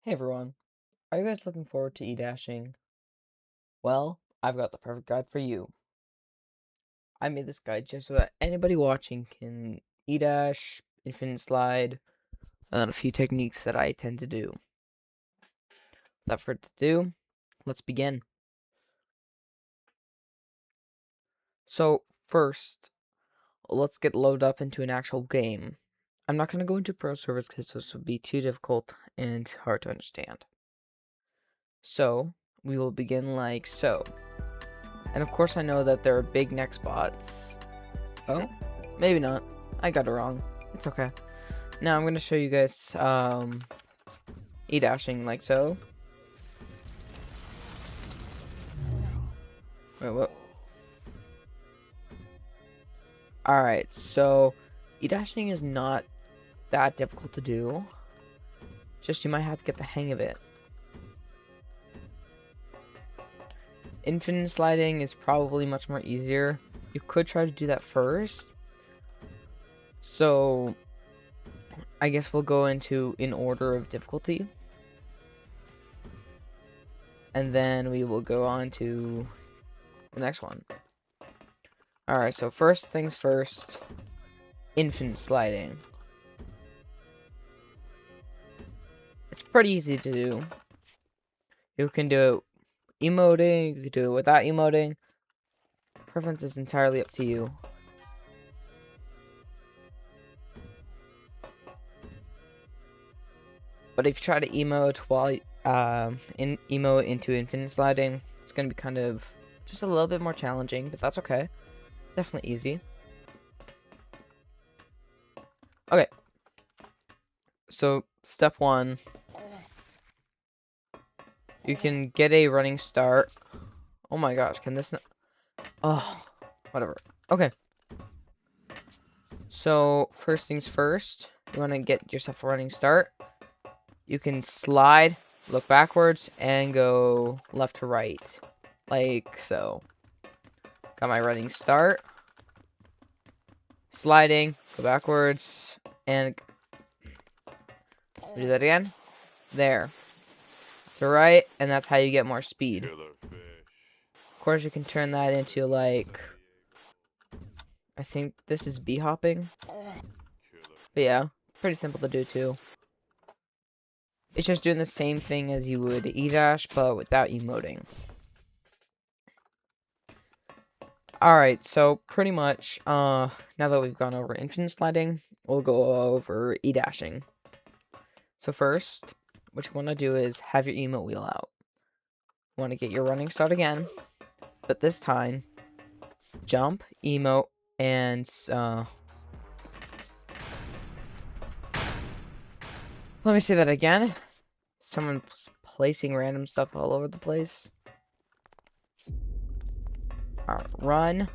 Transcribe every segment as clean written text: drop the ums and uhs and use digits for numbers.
Hey everyone, are you guys looking forward to E-dashing? Well, I've got the perfect guide for you. I made this guide just so that anybody watching can E-dash, infinite slide, and then a few techniques that I tend to do. Without further ado, let's begin. So first, let's get loaded up into an actual game. I'm not going to go into pro servers because this would be too difficult and hard to understand. So, we will begin like so. And of course I know that there are big neck spots. Oh, maybe not. I got it wrong. It's okay. Now I'm gonna show you guys E-dashing like so. Wait, what? Alright, so E-dashing is not that difficult to do. Just you might have to get the hang of it. Infinite sliding is probably much more easier. You could try to do that first. So I guess we'll go into in order of difficulty. And then we will go on to the next one. Alright, so first things first, infinite sliding. It's pretty easy to do. You can do it emoting, you can do it without emoting. Preference is entirely up to you. But if you try to emote while emote into infinite sliding, it's gonna be kind of just a little bit more challenging, but that's okay. Definitely easy. Okay. So step one, you can get a running start. Oh my gosh, can this not? Oh, whatever. Okay. So first things first, you want to get yourself a running start. You can slide, look backwards, and go left to right, like so. Got my running start. Sliding, go backwards, and do that again. There. To right, and that's how you get more speed. Of course, you can turn that into, like, I think this is bee hopping. But yeah, pretty simple to do too. It's just doing the same thing as you would E-dash, but without emoting. Alright, so pretty much, now that we've gone over infinite sliding, we'll go over E-dashing. So first, what you want to do is have your emote wheel out. You want to get your running start again, but this time, jump, emote, and, let me say that again. Someone's placing random stuff all over the place. Alright, run,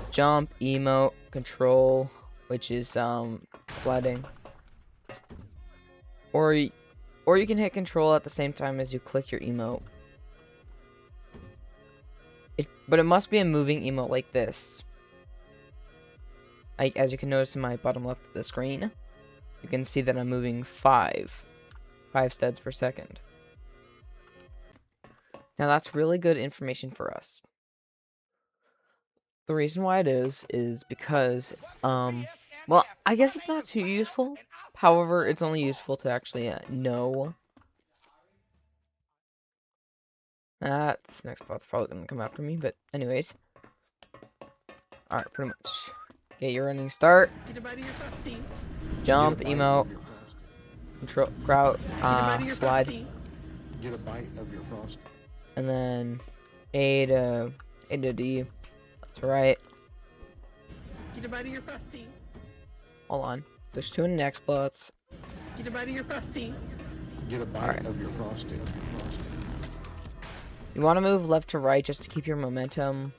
jump, emote, control, which is sliding. Or you can hit control at the same time as you click your emote. But it must be a moving emote like this. As you can notice in my bottom left of the screen, you can see that I'm moving 5 steads per second. Now that's really good information for us. The reason why it is because, well, I guess it's not too useful. However, it's only useful to actually know. That next spot's probably gonna come after me, but anyways. Alright, pretty much. Get your running start. Jump, emote, control, crowd, slide. Get a bite of your frost. And then A to D. To right. Get a bite of your frosty. Hold on. There's 2 in the next spots. Get a bite of your frosty. Get a bite of your frosty. You want to move left to right just to keep your momentum.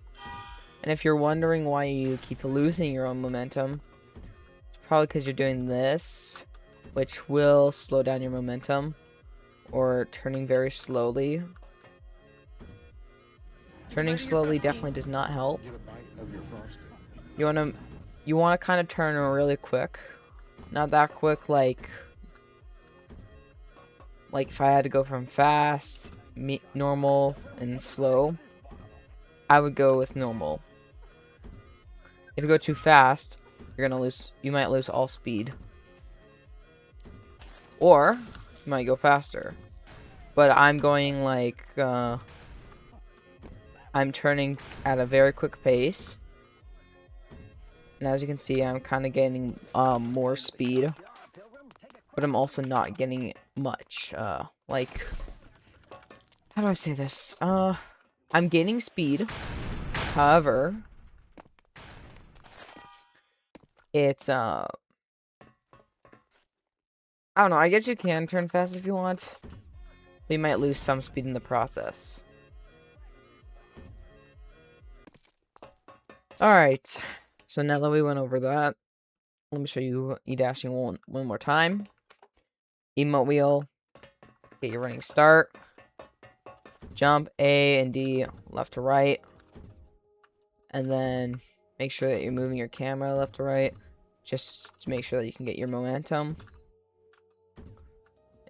And if you're wondering why you keep losing your own momentum, it's probably because you're doing this, which will slow down your momentum, or turning very slowly. Turning slowly definitely does not help. Get a bite of your frosty. You want to kind of turn really quick. Not that quick, like like if I had to go from fast, normal, and slow, I would go with normal. If you go too fast, you might lose all speed. Or you might go faster. But I'm going like I'm turning at a very quick pace. And as you can see, I'm kind of getting more speed. But I'm also not getting much. Like, how do I say this? I'm gaining speed. However, it's I don't know. I guess you can turn fast if you want. But you might lose some speed in the process. Alright. So now that we went over that, let me show you E-dashing one more time. Emote wheel. Get your running start. Jump A and D left to right. And then make sure that you're moving your camera left to right. Just to make sure that you can get your momentum.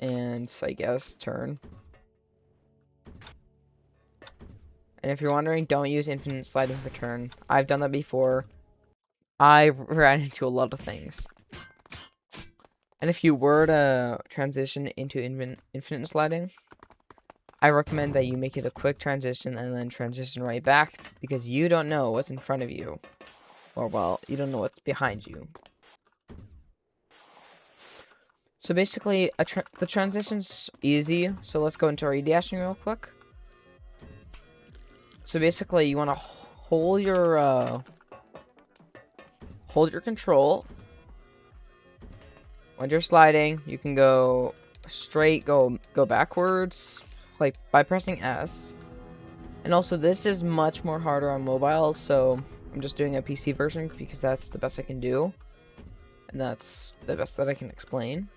And I guess turn. And if you're wondering, don't use infinite sliding for turn. I've done that before. I ran into a lot of things. And if you were to transition into infinite sliding, I recommend that you make it a quick transition and then transition right back, because you don't know what's in front of you. Or, well, you don't know what's behind you. So basically, the transition's easy. So let's go into our E-dashing real quick. So basically, you want to hold your control. When you're sliding, you can go straight, go backwards, like by pressing S. And also, this is much more harder on mobile, so I'm just doing a PC version because that's the best I can do, and that's the best that I can explain.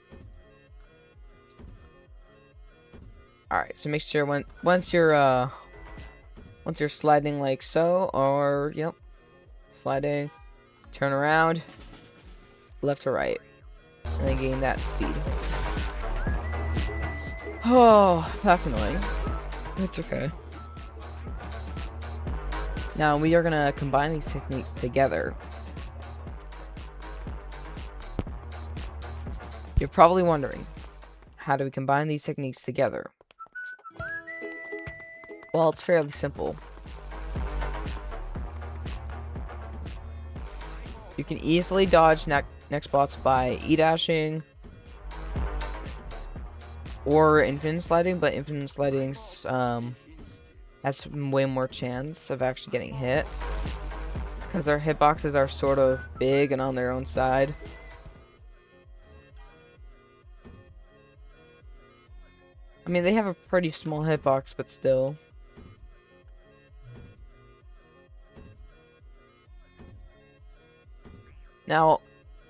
All right, so make sure once you're sliding like so, or yep, sliding, turn around, left to right, and then gain that speed. Oh, that's annoying. It's okay. Now we are gonna combine these techniques together. You're probably wondering, how do we combine these techniques together? Well, it's fairly simple. You can easily dodge next spots by E-dashing or infinite sliding, but infinite sliding's has way more chance of actually getting hit. It's because their hitboxes are sort of big and on their own side. I mean, they have a pretty small hitbox, but still. Now,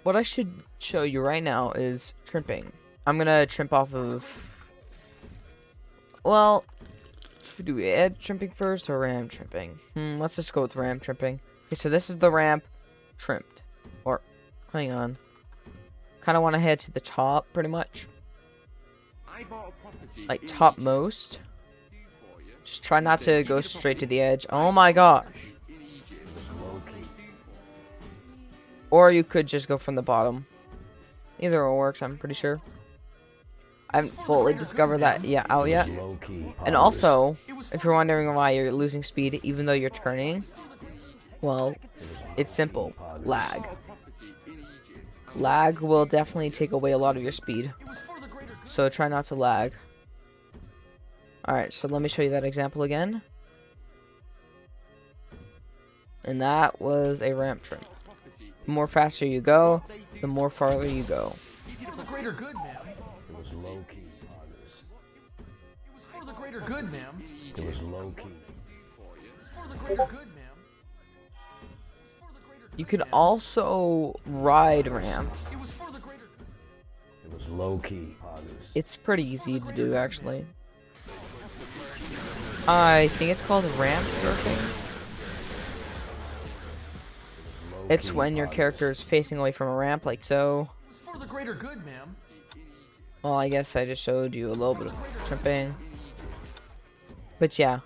what I should show you right now is trimping. I'm gonna trimp off of... Well, should we do edge trimping first or ramp trimping? Let's just go with ramp trimping. Okay, so this is the ramp trimmed. Or, hang on. Kind of want to head to the top, pretty much. Like, topmost. Just try not to go straight to the edge. Oh my gosh. Or you could just go from the bottom. Either one works, I'm pretty sure. I haven't fully discovered that out yet. And also, if you're wondering why you're losing speed even though you're turning, well, it's simple. Lag. Lag will definitely take away a lot of your speed. So try not to lag. Alright, so let me show you that example again. And that was a ramp trim. The more faster you go, the more farther you go. For the greater good, ma'am. It was low key. It was for the greater good, ma'am. It was low key. It was for the greater good, ma'am. You can also ride ramps. It was for the greater good. It was low key. It's pretty easy to do, actually. I think it's called ramp surfing. It's when your character is facing away from a ramp, like so. It was for the greater good, ma'am. Well, I guess I just showed you a little bit of trimping. But yeah,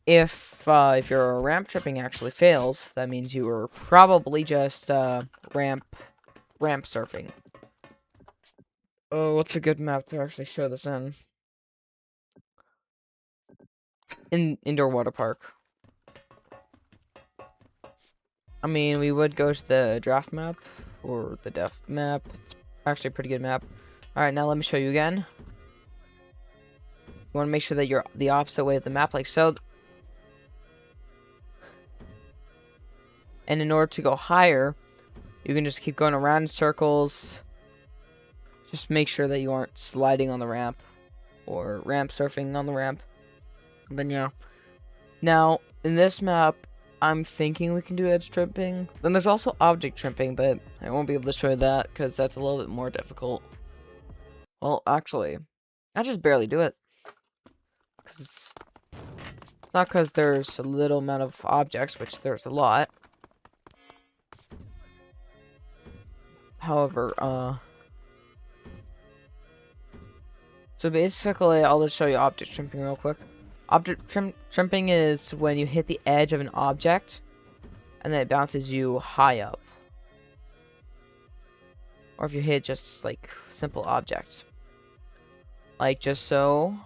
if your ramp tripping actually fails, that means you were probably just ramp surfing. Oh, what's a good map to actually show this in? Indoor water park. I mean, we would go to the draft map or the def map. It's actually a pretty good map. All right, now let me show you again. You want to make sure that you're the opposite way of the map, like so. And in order to go higher, you can just keep going around in circles. Just make sure that you aren't sliding on the ramp or ramp surfing on the ramp. And then yeah. Now, in this map, I'm thinking we can do edge tripping. Then there's also object tripping, but I won't be able to show that because that's a little bit more difficult. Well, actually, I just barely do it. It's not because there's a little amount of objects, which there's a lot. However, so basically, I'll just show you object trimping real quick. Object trimping is when you hit the edge of an object, and then it bounces you high up. Or if you hit just, like, simple objects. Like, just so.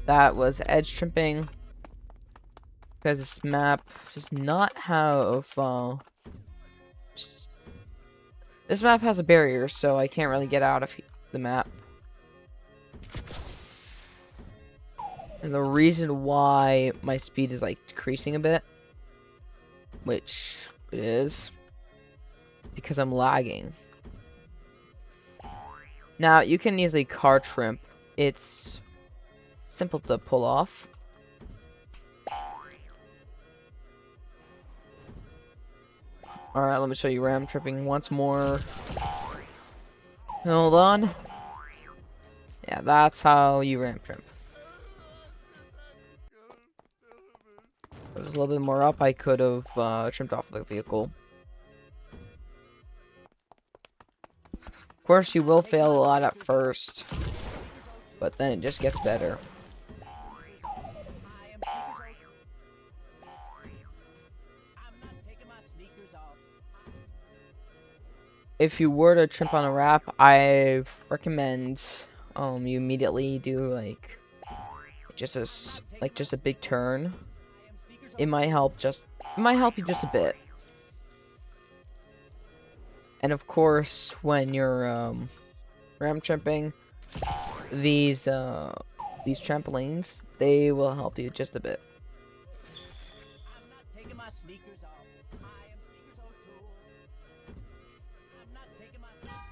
That was edge trimping. Because this map does not have, this map has a barrier, so I can't really get out of the map. And the reason why my speed is, like, decreasing a bit, which it is, because I'm lagging. Now, you can easily car trimp. It's simple to pull off. Alright, let me show you ram tripping once more. Hold on. Yeah, that's how you ram trimp. If it was a little bit more up, I could have trimmed off the vehicle. Of course, you will fail a lot at first, but then it just gets better. If you were to trimp on a wrap, I recommend you immediately do just a big turn. It might help you just a bit. And of course, when you're ram trimping, these trampolines, they will help you just a bit.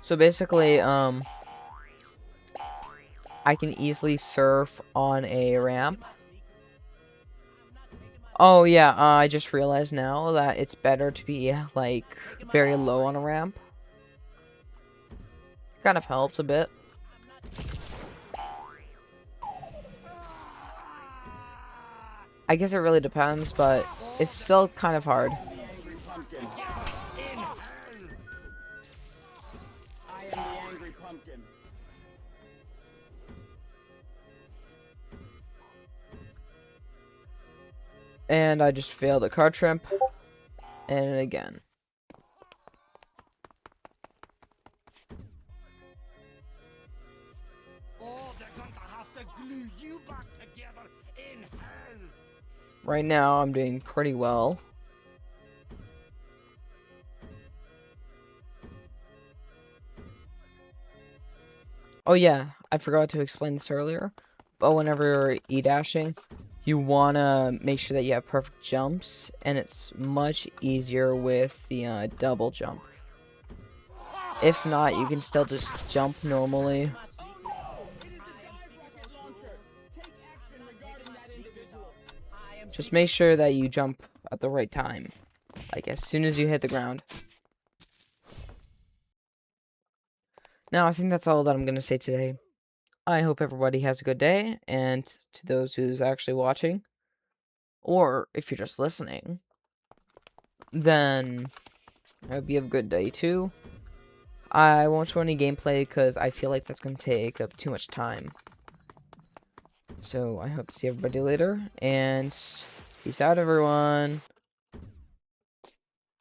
So basically, I can easily surf on a ramp. Oh yeah, I just realized now that it's better to be like very low on a ramp. Kind of helps a bit. I guess it really depends, but it's still kind of hard. And I just failed a car trimp. And again. Oh, they're going to have to glue you back together in hell. Right now, I'm doing pretty well. Oh yeah, I forgot to explain this earlier. But whenever you're E-dashing, you want to make sure that you have perfect jumps, and it's much easier with the double jump. If not, you can still just jump normally. Just make sure that you jump at the right time, like as soon as you hit the ground. Now, I think that's all that I'm going to say today. I hope everybody has a good day, and to those who's actually watching, or if you're just listening, then I hope you have a good day too. I won't show any gameplay because I feel like that's going to take up too much time. So I hope to see everybody later, and peace out, everyone.